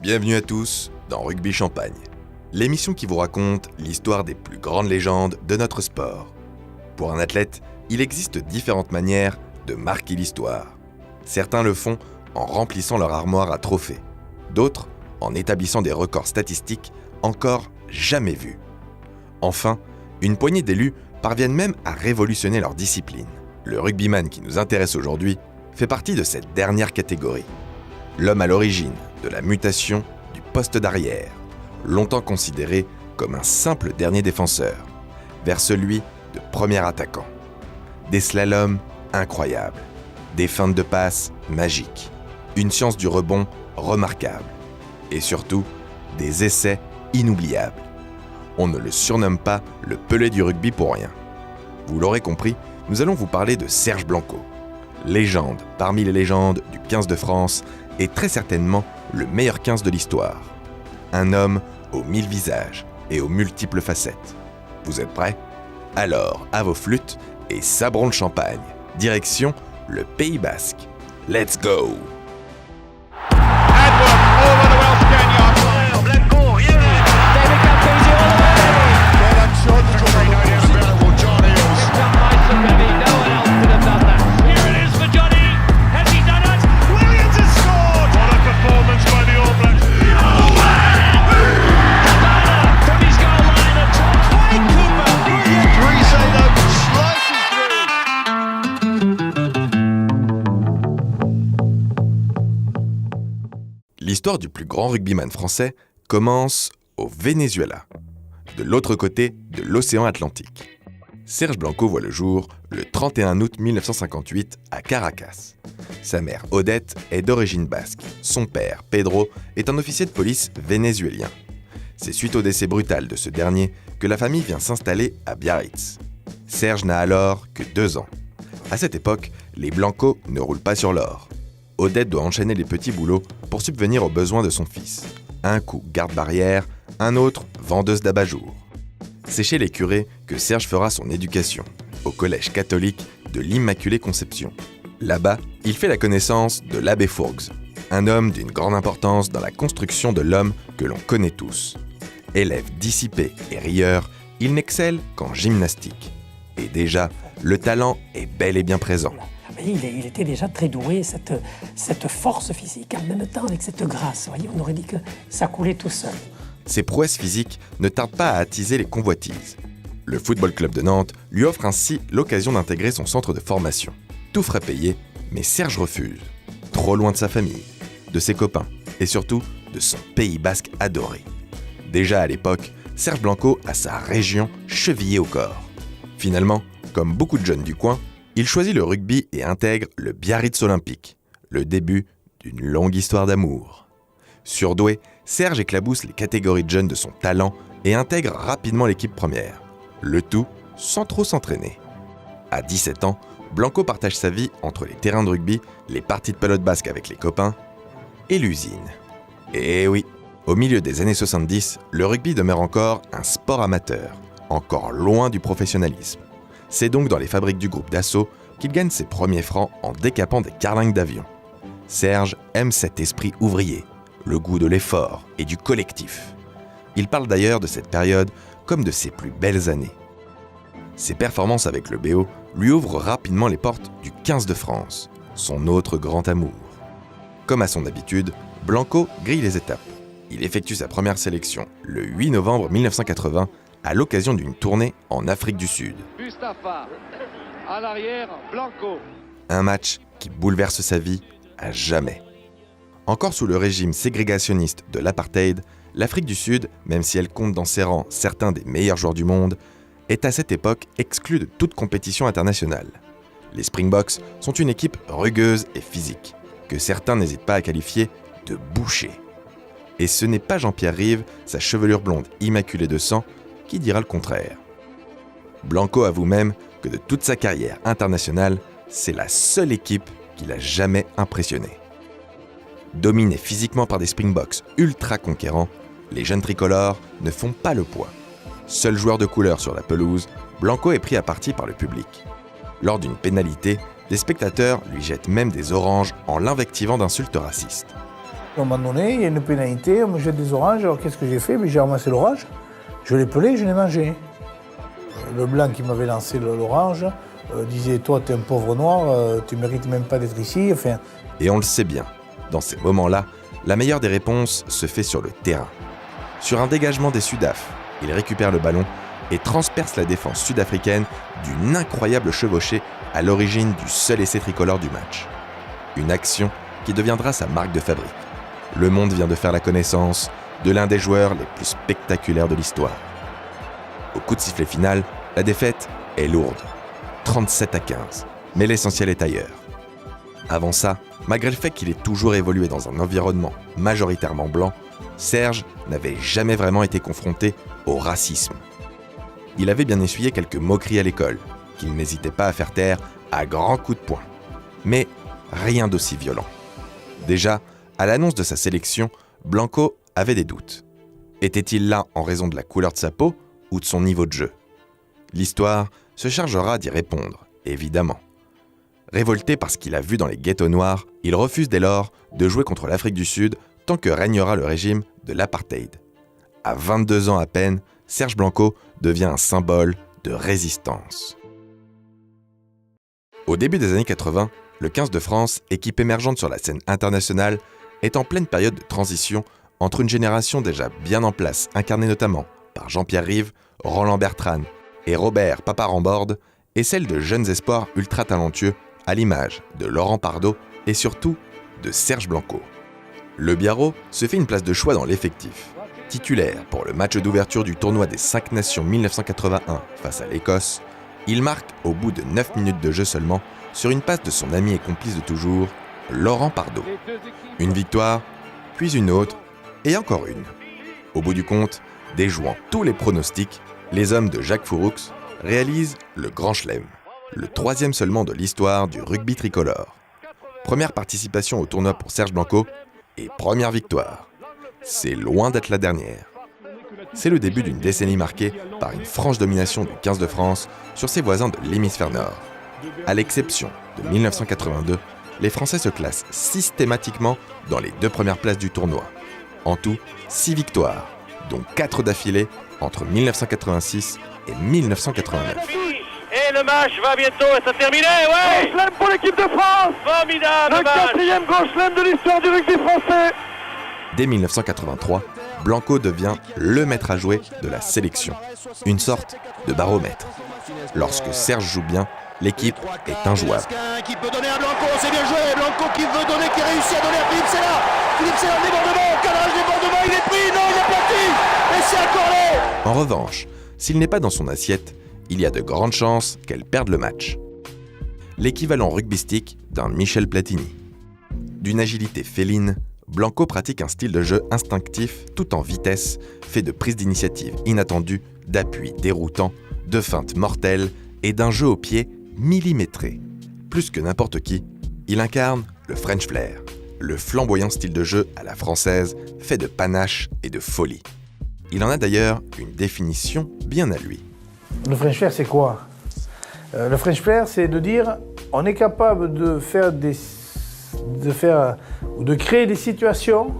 Bienvenue à tous dans Rugby Champagne, l'émission qui vous raconte l'histoire des plus grandes légendes de notre sport. Pour un athlète, il existe différentes manières de marquer l'histoire. Certains le font en remplissant leur armoire à trophées, d'autres en établissant des records statistiques encore jamais vus. Enfin, une poignée d'élus parviennent même à révolutionner leur discipline. Le rugbyman qui nous intéresse aujourd'hui fait partie de cette dernière catégorie. L'homme à l'origine de la mutation du poste d'arrière, longtemps considéré comme un simple dernier défenseur, vers celui de premier attaquant. Des slaloms incroyables, des feintes de passe magiques, une science du rebond remarquable et surtout des essais inoubliables. On ne le surnomme pas le Pelé du rugby pour rien. Vous l'aurez compris, nous allons vous parler de Serge Blanco, légende parmi les légendes du 15 de France et très certainement le meilleur 15 de l'histoire. Un homme aux 1000 visages et aux multiples facettes. Vous êtes prêts ? Alors, à vos flûtes et sabrons le champagne. Direction le Pays Basque. Let's go! L'histoire du plus grand rugbyman français commence au Venezuela, de l'autre côté de l'océan Atlantique. Serge Blanco voit le jour le 31 août 1958 à Caracas. Sa mère Odette est d'origine basque. Son père, Pedro, est un officier de police vénézuélien. C'est suite au décès brutal de ce dernier que la famille vient s'installer à Biarritz. Serge n'a alors que 2 ans. À cette époque, les Blanco ne roulent pas sur l'or. Odette doit enchaîner les petits boulots pour subvenir aux besoins de son fils. Un coup garde-barrière, un autre vendeuse d'abat-jour. C'est chez les curés que Serge fera son éducation, au collège catholique de l'Immaculée Conception. Là-bas, il fait la connaissance de l'abbé Fourgues, un homme d'une grande importance dans la construction de l'homme que l'on connaît tous. Élève dissipé et rieur, il n'excelle qu'en gymnastique. Et déjà, le talent est bel et bien présent. Il était déjà très doué, cette force physique, en même temps avec cette grâce. Vous voyez, on aurait dit que ça coulait tout seul. Ses prouesses physiques ne tardent pas à attiser les convoitises. Le Football Club de Nantes lui offre ainsi l'occasion d'intégrer son centre de formation. Tout frais payé, mais Serge refuse. Trop loin de sa famille, de ses copains et surtout de son Pays Basque adoré. Déjà à l'époque, Serge Blanco a sa région chevillée au corps. Finalement, comme beaucoup de jeunes du coin, il choisit le rugby et intègre le Biarritz Olympique, le début d'une longue histoire d'amour. Surdoué, Serge éclabousse les catégories de jeunes de son talent et intègre rapidement l'équipe première. Le tout sans trop s'entraîner. À 17 ans, Blanco partage sa vie entre les terrains de rugby, les parties de pelote basque avec les copains et l'usine. Et oui, au milieu des années 70, le rugby demeure encore un sport amateur, encore loin du professionnalisme. C'est donc dans les fabriques du groupe Dassault qu'il gagne ses premiers francs en décapant des carlingues d'avion. Serge aime cet esprit ouvrier, le goût de l'effort et du collectif. Il parle d'ailleurs de cette période comme de ses plus belles années. Ses performances avec le BO lui ouvrent rapidement les portes du 15 de France, son autre grand amour. Comme à son habitude, Blanco grille les étapes. Il effectue sa première sélection le 8 novembre 1980 à l'occasion d'une tournée en Afrique du Sud. Mustapha, à l'arrière, Blanco. Un match qui bouleverse sa vie à jamais. Encore sous le régime ségrégationniste de l'apartheid, l'Afrique du Sud, même si elle compte dans ses rangs certains des meilleurs joueurs du monde, est à cette époque exclue de toute compétition internationale. Les Springboks sont une équipe rugueuse et physique, que certains n'hésitent pas à qualifier de bouchée. Et ce n'est pas Jean-Pierre Rive, sa chevelure blonde immaculée de sang, qui dira le contraire. Blanco avoue même que de toute sa carrière internationale, c'est la seule équipe qui l'a jamais impressionné. Dominés physiquement par des Springboks ultra conquérants, les jeunes tricolores ne font pas le poids. Seul joueur de couleur sur la pelouse, Blanco est pris à partie par le public. Lors d'une pénalité, des spectateurs lui jettent même des oranges en l'invectivant d'insultes racistes. À un moment donné, il y a une pénalité, on me jette des oranges, alors qu'est-ce que j'ai fait? J'ai ramassé l'orange, je l'ai pelé, je l'ai mangé. Le blanc qui m'avait lancé l'orange disait « Toi, t'es un pauvre noir, tu mérites même pas d'être ici. » Et on le sait bien, dans ces moments-là, la meilleure des réponses se fait sur le terrain. Sur un dégagement des Sudaf, il récupère le ballon et transperce la défense sud-africaine d'une incroyable chevauchée à l'origine du seul essai tricolore du match. Une action qui deviendra sa marque de fabrique. Le monde vient de faire la connaissance de l'un des joueurs les plus spectaculaires de l'histoire. Au coup de sifflet final, la défaite est lourde, 37-15, mais l'essentiel est ailleurs. Avant ça, malgré le fait qu'il ait toujours évolué dans un environnement majoritairement blanc, Serge n'avait jamais vraiment été confronté au racisme. Il avait bien essuyé quelques moqueries à l'école, qu'il n'hésitait pas à faire taire à grands coups de poing. Mais rien d'aussi violent. Déjà, à l'annonce de sa sélection, Blanco avait des doutes. Était-il là en raison de la couleur de sa peau ou de son niveau de jeu? L'histoire se chargera d'y répondre, évidemment. Révolté par ce qu'il a vu dans les ghettos noirs, il refuse dès lors de jouer contre l'Afrique du Sud tant que régnera le régime de l'apartheid. À 22 ans à peine, Serge Blanco devient un symbole de résistance. Au début des années 80, le 15 de France, équipe émergente sur la scène internationale, est en pleine période de transition entre une génération déjà bien en place, incarnée notamment par Jean-Pierre Rive, Roland Bertrand et Robert Papa-Ramborde, et celle de jeunes espoirs ultra talentueux à l'image de Laurent Pardo et surtout de Serge Blanco. Le Biarrot se fait une place de choix dans l'effectif. Titulaire pour le match d'ouverture du tournoi des 5 Nations 1981 face à l'Écosse, il marque au bout de 9 minutes de jeu seulement sur une passe de son ami et complice de toujours, Laurent Pardo. Une victoire, puis une autre, et encore une. Au bout du compte, déjouant tous les pronostics, les hommes de Jacques Fouroux réalisent le Grand Chelem, le 3e seulement de l'histoire du rugby tricolore. Première participation au tournoi pour Serge Blanco et première victoire. C'est loin d'être la dernière. C'est le début d'une décennie marquée par une franche domination du 15 de France sur ses voisins de l'hémisphère nord. À l'exception de 1982, les Français se classent systématiquement dans les 2 premières places du tournoi. En tout, 6 victoires, dont 4 d'affilée entre 1986 et 1989. Et le match va bientôt se terminer, ouais! Grand chelem pour l'équipe de France! Formidable Le match! 4e grand chelem de l'histoire du rugby français! Dès 1983, Blanco devient le maître à jouer de la sélection, une sorte de baromètre. Lorsque Serge joue bien, l'équipe est injouable. Qui peut donner à Blanco, c'est bien joué, Blanco qui veut donner, qui réussit à donner à Philippe Sella. Philippe Sella, débordement, cadrage débordement, il est pris, non, il a plaqué, et c'est accordé. En revanche, s'il n'est pas dans son assiette, il y a de grandes chances qu'elle perde le match. L'équivalent rugbystique d'un Michel Platini. D'une agilité féline, Blanco pratique un style de jeu instinctif tout en vitesse, fait de prises d'initiative inattendues, d'appuis déroutants, de feintes mortelles et d'un jeu au pied millimétré. Plus que n'importe qui, il incarne le French Flair, le flamboyant style de jeu à la française, fait de panache et de folie. Il en a d'ailleurs une définition bien à lui. Le French Flair, c'est quoi? Le French Flair, c'est de dire on est capable de créer des situations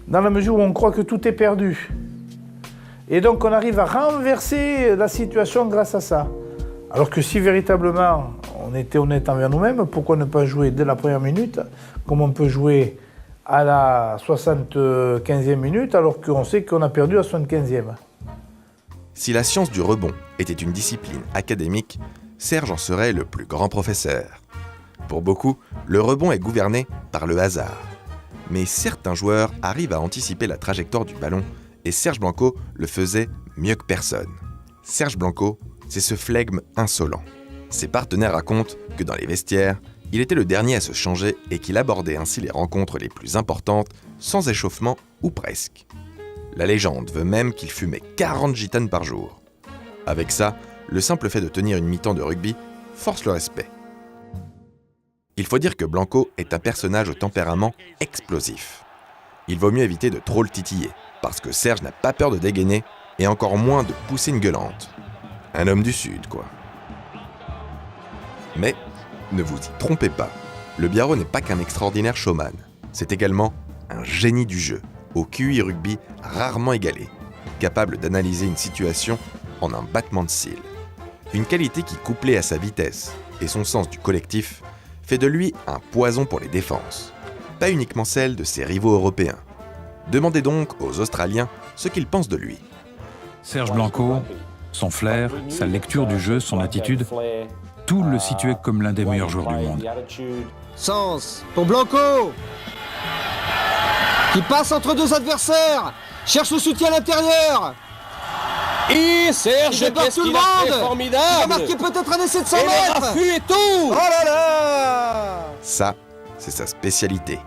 dans la mesure où on croit que tout est perdu. Et donc on arrive à renverser la situation grâce à ça. Alors que si véritablement on était honnête envers nous-mêmes, pourquoi ne pas jouer dès la première minute, comme on peut jouer à la 75e minute, alors qu'on sait qu'on a perdu à la 75e. Si la science du rebond était une discipline académique, Serge en serait le plus grand professeur. Pour beaucoup, le rebond est gouverné par le hasard. Mais certains joueurs arrivent à anticiper la trajectoire du ballon et Serge Blanco le faisait mieux que personne. Serge Blanco, c'est ce flegme insolent. Ses partenaires racontent que dans les vestiaires, il était le dernier à se changer et qu'il abordait ainsi les rencontres les plus importantes sans échauffement ou presque. La légende veut même qu'il fumait 40 gitanes par jour. Avec ça, le simple fait de tenir une mi-temps de rugby force le respect. Il faut dire que Blanco est un personnage au tempérament explosif. Il vaut mieux éviter de trop le titiller, parce que Serge n'a pas peur de dégainer et encore moins de pousser une gueulante. Un homme du Sud, quoi. Mais, ne vous y trompez pas, le Biarrot n'est pas qu'un extraordinaire showman. C'est également un génie du jeu, au QI rugby rarement égalé, capable d'analyser une situation en un battement de cils. Une qualité qui, couplée à sa vitesse et son sens du collectif, fait de lui un poison pour les défenses, pas uniquement celle de ses rivaux européens. Demandez donc aux Australiens ce qu'ils pensent de lui. Serge Blanco, son flair, sa lecture du jeu, son attitude, tout le situait comme l'un des meilleurs joueurs du monde. Sens pour Blanco qui passe entre deux adversaires, cherche le soutien à l'intérieur. Et Serge, qu'est-ce qu'il a fait formidable. Il a marqué peut-être un essai de 100 mètres. Et tout. Oh là là. Ça, c'est sa spécialité.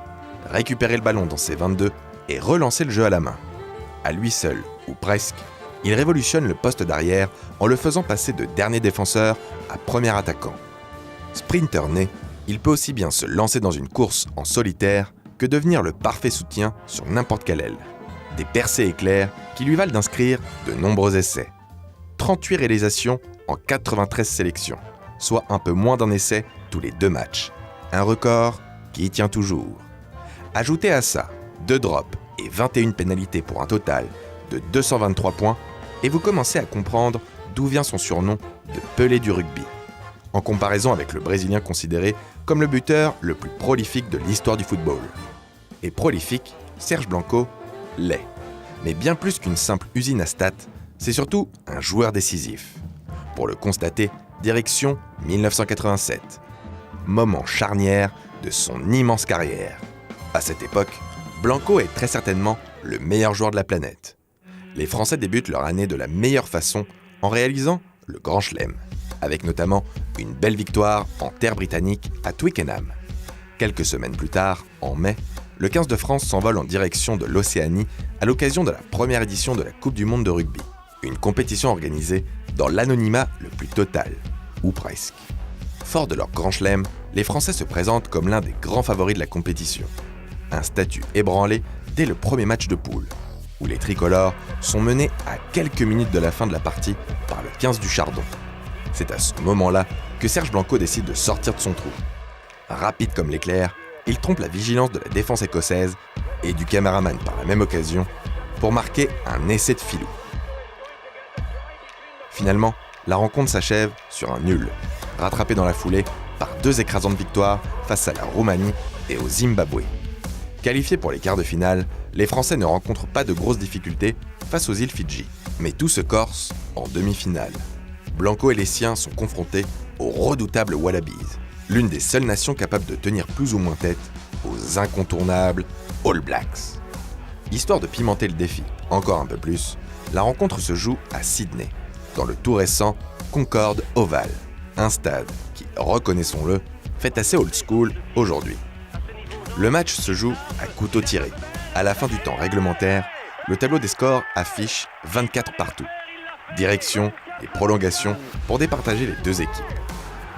Récupérer le ballon dans ses 22 et relancer le jeu à la main. À lui seul, ou presque, il révolutionne le poste d'arrière en le faisant passer de dernier défenseur à premier attaquant. Sprinter né, il peut aussi bien se lancer dans une course en solitaire que devenir le parfait soutien sur n'importe quelle aile. Des percées éclairs qui lui valent d'inscrire de nombreux essais. 38 réalisations en 93 sélections, soit un peu moins d'un essai tous les 2 matchs. Un record qui y tient toujours. Ajoutez à ça 2 drops et 21 pénalités pour un total de 223 points et vous commencez à comprendre d'où vient son surnom de Pelé du rugby. En comparaison avec le Brésilien considéré comme le buteur le plus prolifique de l'histoire du football. Et prolifique, Serge Blanco l'est. Mais bien plus qu'une simple usine à stats, c'est surtout un joueur décisif. Pour le constater, direction 1987. Moment charnière de son immense carrière. À cette époque, Blanco est très certainement le meilleur joueur de la planète. Les Français débutent leur année de la meilleure façon en réalisant le Grand Chelem, avec notamment une belle victoire en terre britannique à Twickenham. Quelques semaines plus tard, en mai, le 15 de France s'envole en direction de l'Océanie à l'occasion de la première édition de la Coupe du Monde de rugby, une compétition organisée dans l'anonymat le plus total, ou presque. Forts de leur Grand Chelem, les Français se présentent comme l'un des grands favoris de la compétition. Un statut ébranlé dès le premier match de poule, où les tricolores sont menés à quelques minutes de la fin de la partie par le 15 du Chardon. C'est à ce moment-là que Serge Blanco décide de sortir de son trou. Rapide comme l'éclair, il trompe la vigilance de la défense écossaise et du caméraman par la même occasion pour marquer un essai de filou. Finalement, la rencontre s'achève sur un nul, rattrapé dans la foulée par 2 écrasantes victoires face à la Roumanie et au Zimbabwe. Qualifiés pour les quarts de finale, les Français ne rencontrent pas de grosses difficultés face aux îles Fidji, mais tout se corse en demi-finale. Blanco et les siens sont confrontés aux redoutables Wallabies, l'une des seules nations capables de tenir plus ou moins tête aux incontournables All Blacks. Histoire de pimenter le défi encore un peu plus, la rencontre se joue à Sydney, dans le tout récent Concorde Oval, un stade qui, reconnaissons-le, fait assez old school aujourd'hui. Le match se joue à couteau tiré. À la fin du temps réglementaire, le tableau des scores affiche 24 partout. Direction et prolongation pour départager les 2 équipes.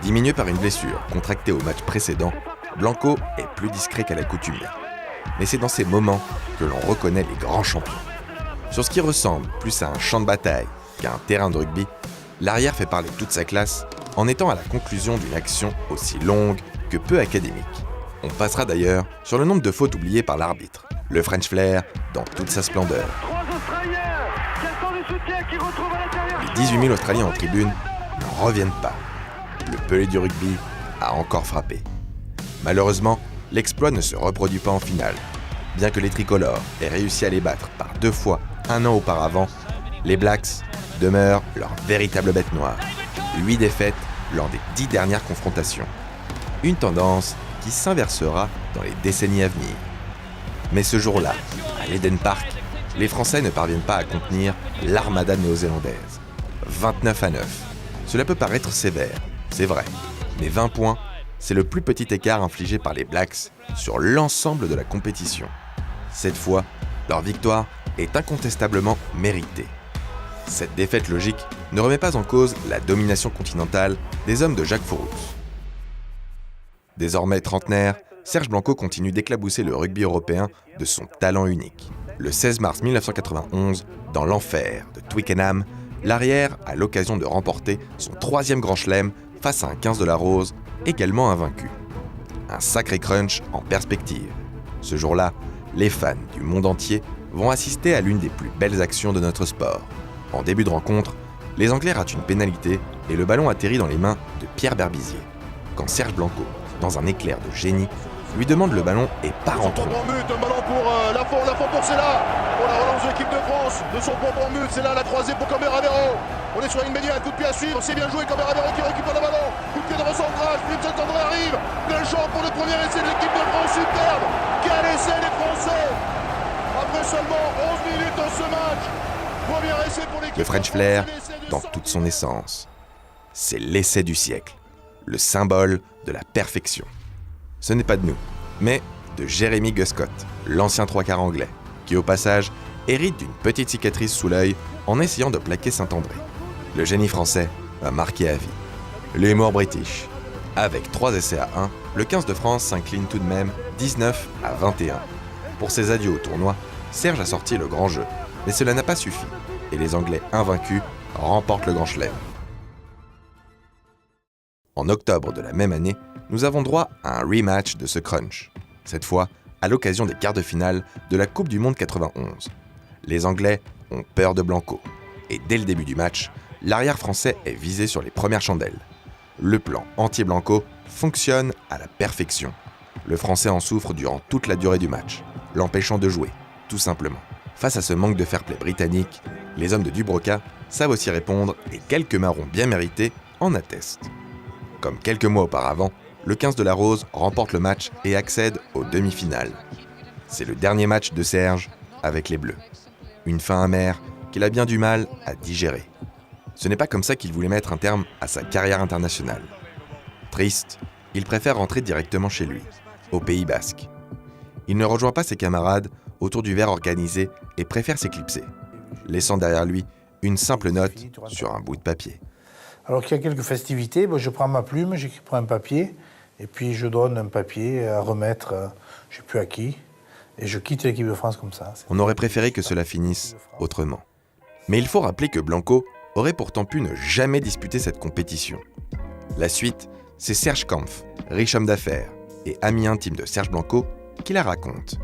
Diminué par une blessure contractée au match précédent, Blanco est plus discret qu'à l'accoutumée. Mais c'est dans ces moments que l'on reconnaît les grands champions. Sur ce qui ressemble plus à un champ de bataille qu'à un terrain de rugby, l'arrière fait parler toute sa classe en étant à la conclusion d'une action aussi longue que peu académique. On passera d'ailleurs sur le nombre de fautes oubliées par l'arbitre, le French Flair dans toute sa splendeur. 3 Australiens, qui attendent le soutien, qui retrouvent à l'intérieur. Les 18 000 Australiens en tribune n'en reviennent pas. Le Pelé du rugby a encore frappé. Malheureusement, l'exploit ne se reproduit pas en finale. Bien que les tricolores aient réussi à les battre par 2 fois un an auparavant, les Blacks demeurent leur véritable bête noire. 8 défaites lors des 10 dernières confrontations. Une tendance qui s'inversera dans les décennies à venir. Mais ce jour-là, à l'Eden Park, les Français ne parviennent pas à contenir l'armada néo-zélandaise. 29-9. Cela peut paraître sévère, c'est vrai, mais 20 points, c'est le plus petit écart infligé par les Blacks sur l'ensemble de la compétition. Cette fois, leur victoire est incontestablement méritée. Cette défaite logique ne remet pas en cause la domination continentale des hommes de Jacques Fouroux. Désormais trentenaire, Serge Blanco continue d'éclabousser le rugby européen de son talent unique. Le 16 mars 1991, dans l'enfer de Twickenham, l'arrière a l'occasion de remporter son 3e Grand Chelem face à un 15 de la Rose, également invaincu. Un sacré crunch en perspective. Ce jour-là, les fans du monde entier vont assister à l'une des plus belles actions de notre sport. En début de rencontre, les Anglais ratent une pénalité et le ballon atterrit dans les mains de Pierre Berbizier. Quand Serge Blanco, dans un éclair de génie, lui demande le ballon et part en trompe. Un ballon pour Lafont pour Cella. Pour la relance de l'équipe de France. De son propre en but, c'est là la croisée pour Cambert-Avero. On est sur une médiane, coup de pied à suivre. C'est bien joué, Cambert-Avero qui récupère le ballon. Coup de pied de recentrage, Philippe Saint-André arrive. Plein champ pour le premier essai de l'équipe de France, superbe. Quel essai les Français. Après seulement 11 minutes dans ce match. Premier essai pour l'équipe. Le French Flair, dans toute son essence. C'est l'essai du siècle, le symbole de la perfection. Ce n'est pas de nous, mais de Jeremy Guscott, l'ancien trois-quarts anglais, qui au passage hérite d'une petite cicatrice sous l'œil en essayant de plaquer Saint-André. Le génie français va marquer à vie. L'humour british. Avec 3 essais à 1, le 15 de France s'incline tout de même 19-21. Pour ses adieux au tournoi, Serge a sorti le grand jeu, mais cela n'a pas suffi, et les Anglais invaincus remportent le Grand Chelem. En octobre de la même année, nous avons droit à un rematch de ce crunch, cette fois à l'occasion des quarts de finale de la Coupe du Monde 91. Les Anglais ont peur de Blanco, et dès le début du match, l'arrière français est visé sur les premières chandelles. Le plan anti-Blanco fonctionne à la perfection. Le Français en souffre durant toute la durée du match, l'empêchant de jouer, tout simplement. Face à ce manque de fair-play britannique, les hommes de Dubroca savent aussi répondre et quelques marrons bien mérités en attestent. Comme quelques mois auparavant, le 15 de la Rose remporte le match et accède aux demi-finales. C'est le dernier match de Serge avec les Bleus. Une fin amère qu'il a bien du mal à digérer. Ce n'est pas comme ça qu'il voulait mettre un terme à sa carrière internationale. Triste, il préfère rentrer directement chez lui, au Pays Basque. Il ne rejoint pas ses camarades autour du verre organisé et préfère s'éclipser, laissant derrière lui une simple note sur un bout de papier. Alors qu'il y a quelques festivités, je prends ma plume, j'écris un papier, et puis je donne un papier à remettre, je ne sais plus à qui, et je quitte l'équipe de France comme ça. On aurait préféré que cela finisse autrement. Mais il faut rappeler que Blanco aurait pourtant pu ne jamais disputer cette compétition. La suite, c'est Serge Kampf, riche homme d'affaires et ami intime de Serge Blanco, qui la raconte.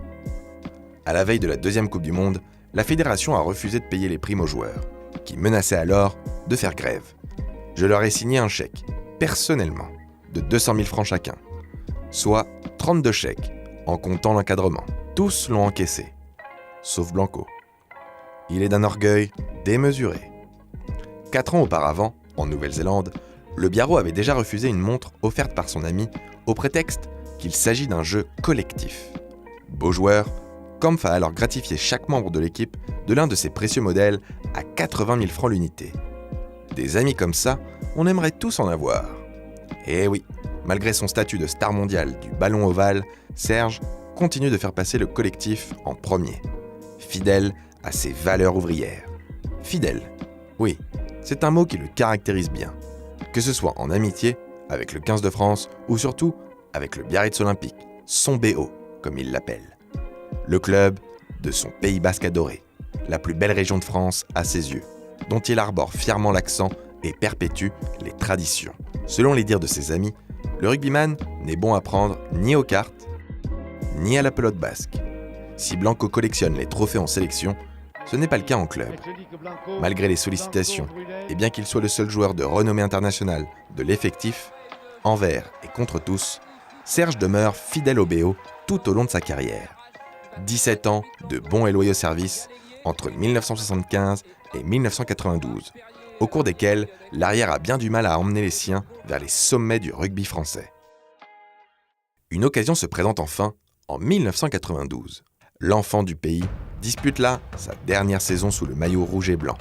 À la veille de la deuxième Coupe du Monde, la fédération a refusé de payer les primes aux joueurs, qui menaçaient alors de faire grève. Je leur ai signé un chèque, personnellement, de 200 000 francs chacun, soit 32 chèques, en comptant l'encadrement. Tous l'ont encaissé, sauf Blanco. Il est d'un orgueil démesuré. 4 ans auparavant, en Nouvelle-Zélande, le Biarro avait déjà refusé une montre offerte par son ami au prétexte qu'il s'agit d'un jeu collectif. Beau joueur, Kampf a alors gratifié chaque membre de l'équipe de l'un de ses précieux modèles à 80 000 francs l'unité. Des amis comme ça, on aimerait tous en avoir. Et oui, malgré son statut de star mondiale du ballon ovale, Serge continue de faire passer le collectif en premier, fidèle à ses valeurs ouvrières. Fidèle, oui, c'est un mot qui le caractérise bien, que ce soit en amitié avec le 15 de France ou surtout avec le Biarritz Olympique, son BO, comme il l'appelle. Le club de son Pays Basque adoré, la plus belle région de France à ses yeux, dont il arbore fièrement l'accent et perpétue les traditions. Selon les dires de ses amis, le rugbyman n'est bon à prendre ni aux cartes, ni à la pelote basque. Si Blanco collectionne les trophées en sélection, ce n'est pas le cas en club. Malgré les sollicitations, et bien qu'il soit le seul joueur de renommée internationale de l'effectif, envers et contre tous, Serge demeure fidèle au BO tout au long de sa carrière. 17 ans de bons et loyaux services entre 1975 et 1992, au cours desquels l'arrière a bien du mal à emmener les siens vers les sommets du rugby français. Une occasion se présente enfin en 1992. L'enfant du pays dispute là sa dernière saison sous le maillot rouge et blanc.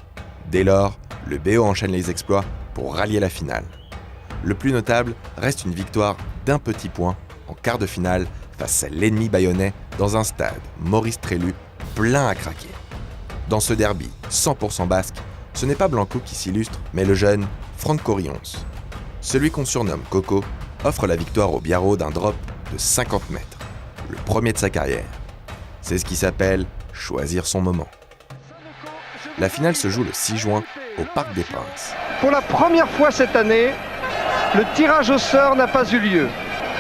Dès lors, le BO enchaîne les exploits pour rallier la finale. Le plus notable reste une victoire d'un petit point en quart de finale face à l'ennemi bayonnais dans un stade Maurice Trélu plein à craquer. Dans ce derby 100% basque, ce n'est pas Blanco qui s'illustre, mais le jeune Franco Rions. Celui qu'on surnomme Coco offre la victoire au Biarro d'un drop de 50 mètres, le premier de sa carrière. C'est ce qui s'appelle choisir son moment. La finale se joue le 6 juin au Parc des Princes. Pour la première fois cette année, le tirage au sort n'a pas eu lieu.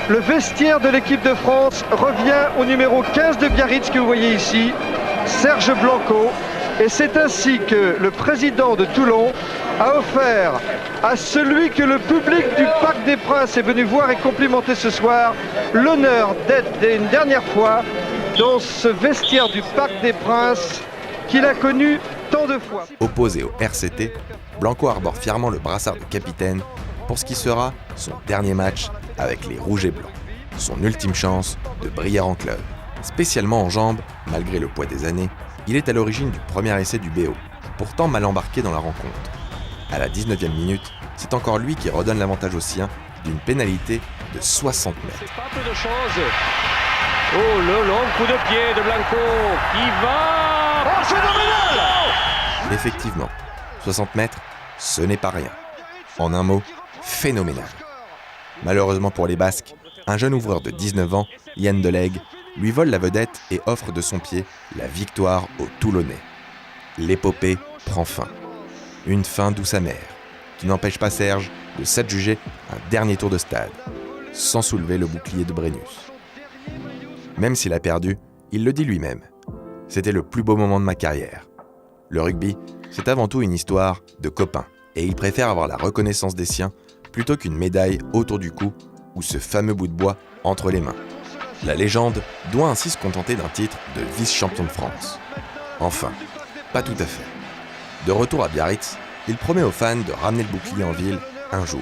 Le vestiaire de l'équipe de France revient au numéro 15 de Biarritz que vous voyez ici, Serge Blanco. Et c'est ainsi que le président de Toulon a offert à celui que le public du Parc des Princes est venu voir et complimenter ce soir, l'honneur d'être une dernière fois dans ce vestiaire du Parc des Princes qu'il a connu tant de fois. Opposé au RCT, Blanco arbore fièrement le brassard de capitaine pour ce qui sera son dernier match avec les Rouges et Blancs. Son ultime chance de briller en club. Spécialement en jambes, malgré le poids des années, il est à l'origine du premier essai du BO, pourtant mal embarqué dans la rencontre. À la 19e minute, c'est encore lui qui redonne l'avantage aux siens d'une pénalité de 60 mètres. C'est pas peu de choses. Oh, le long coup de pied de Blanco qui va... Oh, phénoménal! Effectivement, 60 mètres, ce n'est pas rien. En un mot, phénoménal. Malheureusement pour les Basques, un jeune ouvreur de 19 ans, Yann Delegue, lui vole la vedette et offre de son pied la victoire aux Toulonnais. L'épopée prend fin. Une fin douce amère, qui n'empêche pas Serge de s'adjuger un dernier tour de stade, sans soulever le bouclier de Brennus. Même s'il a perdu, il le dit lui-même. C'était le plus beau moment de ma carrière. Le rugby, c'est avant tout une histoire de copains, et il préfère avoir la reconnaissance des siens plutôt qu'une médaille autour du cou ou ce fameux bout de bois entre les mains. La légende doit ainsi se contenter d'un titre de vice-champion de France. Enfin, pas tout à fait. De retour à Biarritz, il promet aux fans de ramener le bouclier en ville un jour.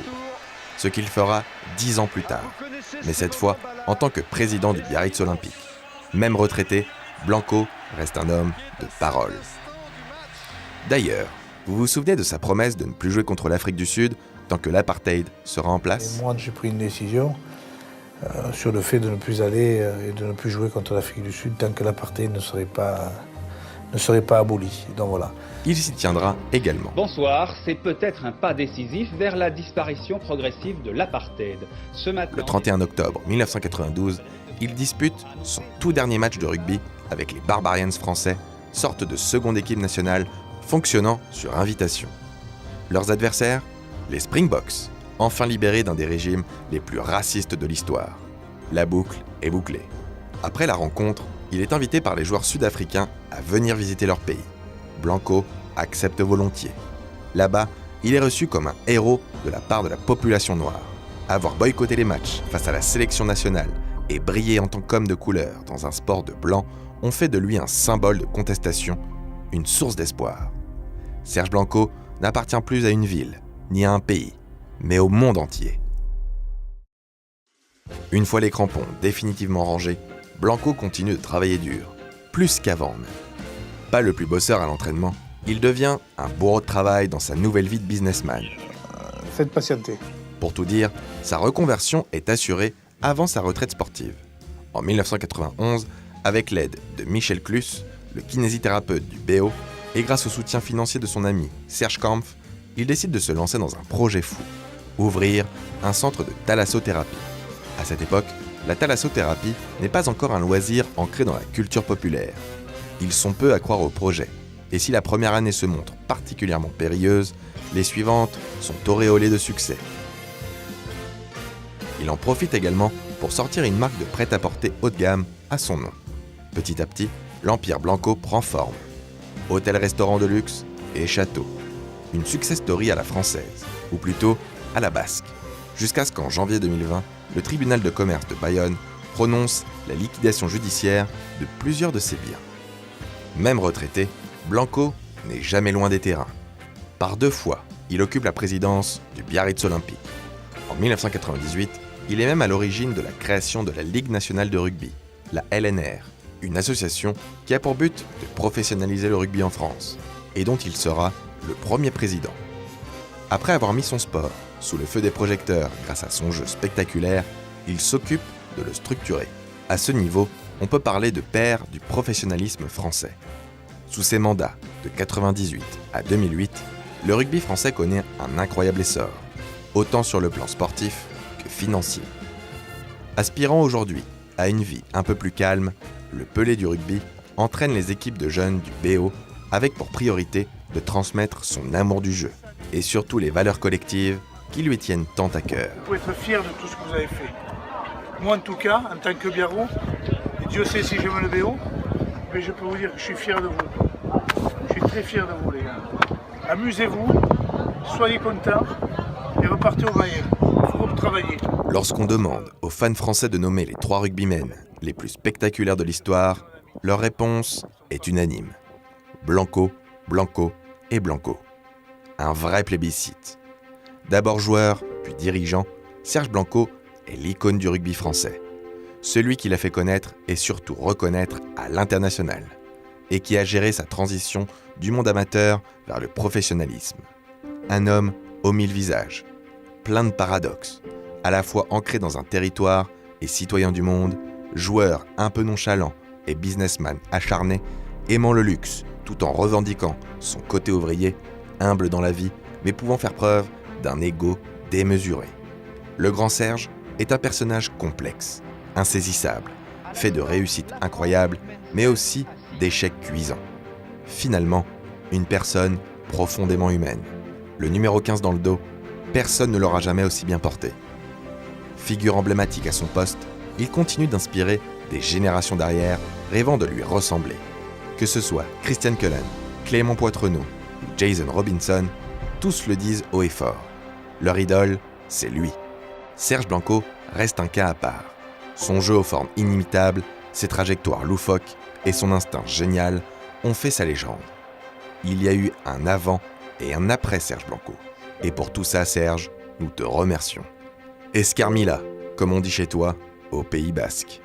Ce qu'il fera 10 ans plus tard. Mais cette fois, en tant que président du Biarritz Olympique. Même retraité, Blanco reste un homme de parole. D'ailleurs, vous vous souvenez de sa promesse de ne plus jouer contre l'Afrique du Sud tant que l'apartheid sera en place ? Et moi, j'ai pris une décision sur le fait de ne plus aller et de ne plus jouer contre l'Afrique du Sud tant que l'apartheid ne serait pas aboli. Donc voilà. Il s'y tiendra également. Bonsoir, c'est peut-être un pas décisif vers la disparition progressive de l'apartheid. Le 31 octobre 1992, il dispute son tout dernier match de rugby avec les Barbarians français, sorte de seconde équipe nationale fonctionnant sur invitation. Leurs adversaires, les Springboks, enfin libérés d'un des régimes les plus racistes de l'histoire. La boucle est bouclée. Après la rencontre, il est invité par les joueurs sud-africains à venir visiter leur pays. Blanco accepte volontiers. Là-bas, il est reçu comme un héros de la part de la population noire. Avoir boycotté les matchs face à la sélection nationale et briller en tant qu'homme de couleur dans un sport de blanc ont fait de lui un symbole de contestation, une source d'espoir. Serge Blanco n'appartient plus à une ville, ni à un pays, mais au monde entier. Une fois les crampons définitivement rangés, Blanco continue de travailler dur, plus qu'avant même. Pas le plus bosseur à l'entraînement, il devient un bourreau de travail dans sa nouvelle vie de businessman. Faites patienter. Pour tout dire, sa reconversion est assurée avant sa retraite sportive. En 1991, avec l'aide de Michel Clus, le kinésithérapeute du BO, et grâce au soutien financier de son ami Serge Kampf, il décide de se lancer dans un projet fou, ouvrir un centre de thalassothérapie. À cette époque, la thalassothérapie n'est pas encore un loisir ancré dans la culture populaire. Ils sont peu à croire au projet, et si la première année se montre particulièrement périlleuse, les suivantes sont auréolées de succès. Il en profite également pour sortir une marque de prêt-à-porter haut de gamme à son nom. Petit à petit, l'Empire Blanco prend forme. Hôtel-restaurant de luxe et château. Une success story à la française, ou plutôt à la basque, jusqu'à ce qu'en janvier 2020, le tribunal de commerce de Bayonne prononce la liquidation judiciaire de plusieurs de ses biens. Même retraité, Blanco n'est jamais loin des terrains. Par 2 fois, il occupe la présidence du Biarritz Olympique. En 1998, il est même à l'origine de la création de la Ligue nationale de rugby, la LNR, une association qui a pour but de professionnaliser le rugby en France, et dont il sera le premier président. Après avoir mis son sport sous le feu des projecteurs grâce à son jeu spectaculaire, il s'occupe de le structurer. À ce niveau, on peut parler de père du professionnalisme français. Sous ses mandats de 1998 à 2008, le rugby français connaît un incroyable essor, autant sur le plan sportif que financier. Aspirant aujourd'hui à une vie un peu plus calme, le Pelé du rugby entraîne les équipes de jeunes du BO avec pour priorité de transmettre son amour du jeu et surtout les valeurs collectives qui lui tiennent tant à cœur. Vous pouvez être fier de tout ce que vous avez fait. Moi en tout cas, en tant que Biarro, et Dieu sait si j'aime le BO, mais je peux vous dire que je suis fier de vous. Je suis très fier de vous les gars. Amusez-vous, soyez contents et repartez au Bayern. Il faut travailler. Lorsqu'on demande aux fans français de nommer les 3 rugbymen les plus spectaculaires de l'histoire, leur réponse est unanime. Blanco, Blanco et Blanco. Un vrai plébiscite. D'abord joueur, puis dirigeant, Serge Blanco est l'icône du rugby français. Celui qui l'a fait connaître et surtout reconnaître à l'international, et qui a géré sa transition du monde amateur vers le professionnalisme. Un homme aux 1000 visages, plein de paradoxes, à la fois ancré dans un territoire et citoyen du monde, joueur un peu nonchalant et businessman acharné, aimant le luxe tout en revendiquant son côté ouvrier, humble dans la vie, mais pouvant faire preuve d'un ego démesuré. Le grand Serge est un personnage complexe, insaisissable, fait de réussites incroyables, mais aussi d'échecs cuisants. Finalement, une personne profondément humaine. Le numéro 15 dans le dos, personne ne l'aura jamais aussi bien porté. Figure emblématique à son poste, il continue d'inspirer des générations d'arrière rêvant de lui ressembler. Que ce soit Christian Cullen, Clément Poitrenaud ou Jason Robinson, tous le disent haut et fort. Leur idole, c'est lui. Serge Blanco reste un cas à part. Son jeu aux formes inimitables, ses trajectoires loufoques et son instinct génial ont fait sa légende. Il y a eu un avant et un après Serge Blanco. Et pour tout ça, Serge, nous te remercions. Escarmila, comme on dit chez toi, au Pays Basque.